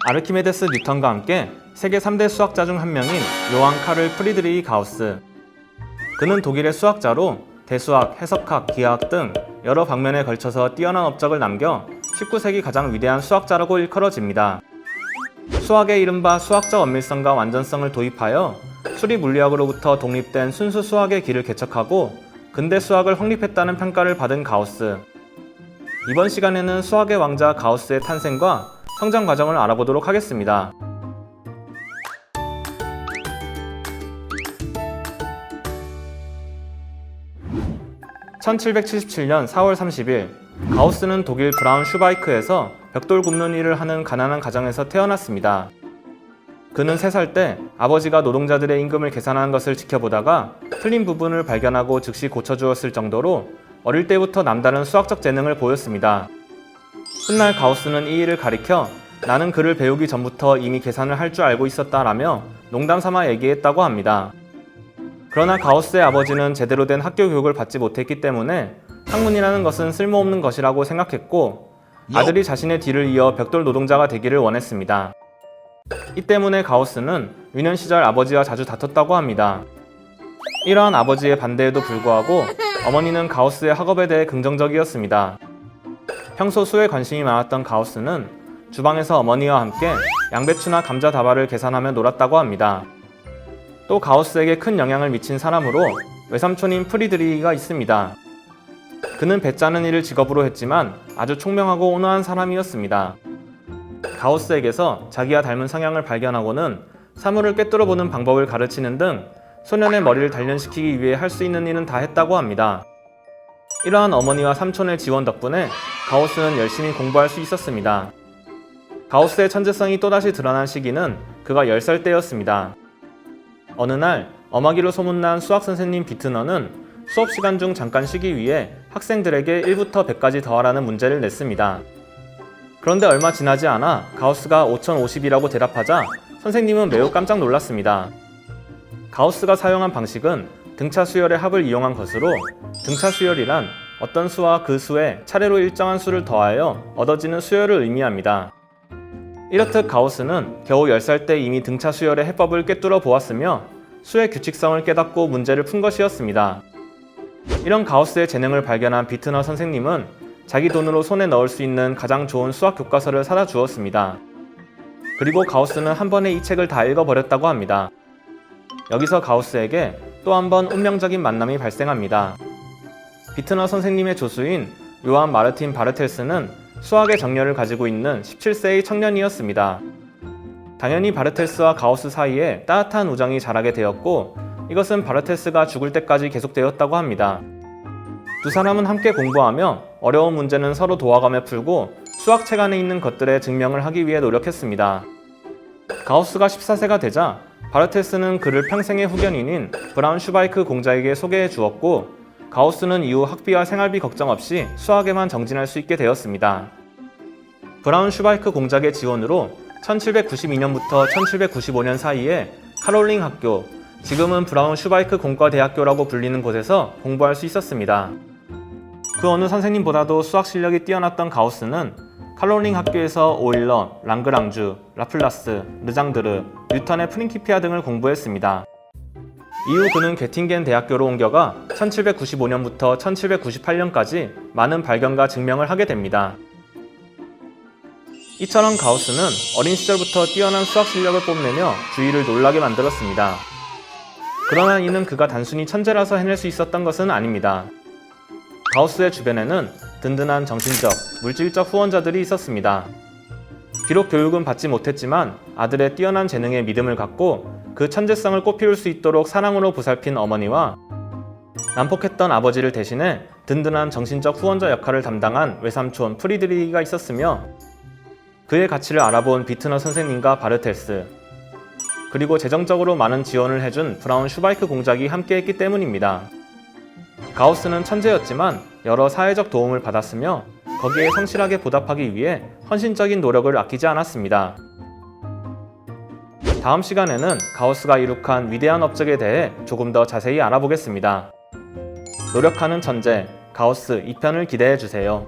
아르키메데스 뉴턴과 함께 세계 3대 수학자 중 한 명인 요한 카를 프리드리히 가우스. 그는 독일의 수학자로 대수학, 해석학, 기하학 등 여러 방면에 걸쳐서 뛰어난 업적을 남겨 19세기 가장 위대한 수학자라고 일컬어집니다. 수학의 이른바 수학적 엄밀성과 완전성을 도입하여 수리 물리학으로부터 독립된 순수 수학의 길을 개척하고 근대 수학을 확립했다는 평가를 받은 가우스. 이번 시간에는 수학의 왕자 가우스의 탄생과 성장 과정을 알아보도록 하겠습니다. 1777년 4월 30일, 가우스는 독일 브라운슈바이크에서 벽돌 굽는 일을 하는 가난한 가정에서 태어났습니다. 그는 3살 때 아버지가 노동자들의 임금을 계산하는 것을 지켜보다가 틀린 부분을 발견하고 즉시 고쳐주었을 정도로 어릴 때부터 남다른 수학적 재능을 보였습니다. 훗날 가우스는 이 일을 가리켜 나는 그를 배우기 전부터 이미 계산을 할 줄 알고 있었다라며 농담 삼아 얘기했다고 합니다. 그러나 가우스의 아버지는 제대로 된 학교 교육을 받지 못했기 때문에 학문이라는 것은 쓸모없는 것이라고 생각했고 아들이 자신의 뒤를 이어 벽돌 노동자가 되기를 원했습니다. 이 때문에 가우스는 유년 시절 아버지와 자주 다퉜다고 합니다. 이러한 아버지의 반대에도 불구하고 어머니는 가우스의 학업에 대해 긍정적이었습니다. 평소 수에 관심이 많았던 가우스는 주방에서 어머니와 함께 양배추나 감자 다발을 계산하며 놀았다고 합니다. 또 가우스에게 큰 영향을 미친 사람으로 외삼촌인 프리드리히가 있습니다. 그는 배 짜는 일을 직업으로 했지만 아주 총명하고 온화한 사람이었습니다. 가우스에게서 자기와 닮은 성향을 발견하고는 사물을 꿰뚫어 보는 방법을 가르치는 등 소년의 머리를 단련시키기 위해 할 수 있는 일은 다 했다고 합니다. 이러한 어머니와 삼촌의 지원 덕분에 가우스는 열심히 공부할 수 있었습니다. 가우스의 천재성이 또다시 드러난 시기는 그가 10살 때였습니다. 어느 날 엄하기로 소문난 수학 선생님 비트너는 수업 시간 중 잠깐 쉬기 위해 학생들에게 1부터 100까지 더하라는 문제를 냈습니다. 그런데 얼마 지나지 않아 가우스가 5050이라고 대답하자 선생님은 매우 깜짝 놀랐습니다. 가우스가 사용한 방식은 등차 수열의 합을 이용한 것으로 등차 수열이란 어떤 수와 그 수에 차례로 일정한 수를 더하여 얻어지는 수열을 의미합니다. 이렇듯 가우스는 겨우 10살 때 이미 등차 수열의 해법을 꿰뚫어 보았으며 수의 규칙성을 깨닫고 문제를 푼 것이었습니다. 이런 가우스의 재능을 발견한 비트너 선생님은 자기 돈으로 손에 넣을 수 있는 가장 좋은 수학 교과서를 사다 주었습니다. 그리고 가우스는 한 번에 이 책을 다 읽어버렸다고 합니다. 여기서 가우스에게 또 한 번 운명적인 만남이 발생합니다. 비트너 선생님의 조수인 요한 마르틴 바르텔스는 수학의 정열을 가지고 있는 17세의 청년이었습니다. 당연히 바르텔스와 가우스 사이에 따뜻한 우정이 자라게 되었고 이것은 바르텔스가 죽을 때까지 계속되었다고 합니다. 두 사람은 함께 공부하며 어려운 문제는 서로 도와가며 풀고 수학책 안에 있는 것들의 증명을 하기 위해 노력했습니다. 가우스가 14세가 되자 바르텔스는 그를 평생의 후견인인 브라운슈바이크 공자에게 소개해 주었고 가우스는 이후 학비와 생활비 걱정 없이 수학에만 정진할 수 있게 되었습니다. 브라운슈바이크 공작의 지원으로 1792년부터 1795년 사이에 카롤링 학교, 지금은 브라운슈바이크 공과대학교라고 불리는 곳에서 공부할 수 있었습니다. 그 어느 선생님보다도 수학 실력이 뛰어났던 가우스는 카롤링 학교에서 오일러, 랑그랑주, 라플라스, 르장드르, 뉴턴의 프린키피아 등을 공부했습니다. 이후 그는 괴팅겐 대학교로 옮겨가 1795년부터 1798년까지 많은 발견과 증명을 하게 됩니다. 이처럼 가우스는 어린 시절부터 뛰어난 수학 실력을 뽐내며 주위를 놀라게 만들었습니다. 그러나 이는 그가 단순히 천재라서 해낼 수 있었던 것은 아닙니다. 가우스의 주변에는 든든한 정신적, 물질적 후원자들이 있었습니다. 비록 교육은 받지 못했지만 아들의 뛰어난 재능에 믿음을 갖고 그 천재성을 꽃피울 수 있도록 사랑으로 보살핀 어머니와 난폭했던 아버지를 대신해 든든한 정신적 후원자 역할을 담당한 외삼촌 프리드리히가 있었으며 그의 가치를 알아본 비트너 선생님과 바르텔스 그리고 재정적으로 많은 지원을 해준 브라운슈바이크 공작이 함께했기 때문입니다. 가우스는 천재였지만 여러 사회적 도움을 받았으며 거기에 성실하게 보답하기 위해 헌신적인 노력을 아끼지 않았습니다. 다음 시간에는 가우스가 이룩한 위대한 업적에 대해 조금 더 자세히 알아보겠습니다. 노력하는 천재, 가우스 2편을 기대해 주세요.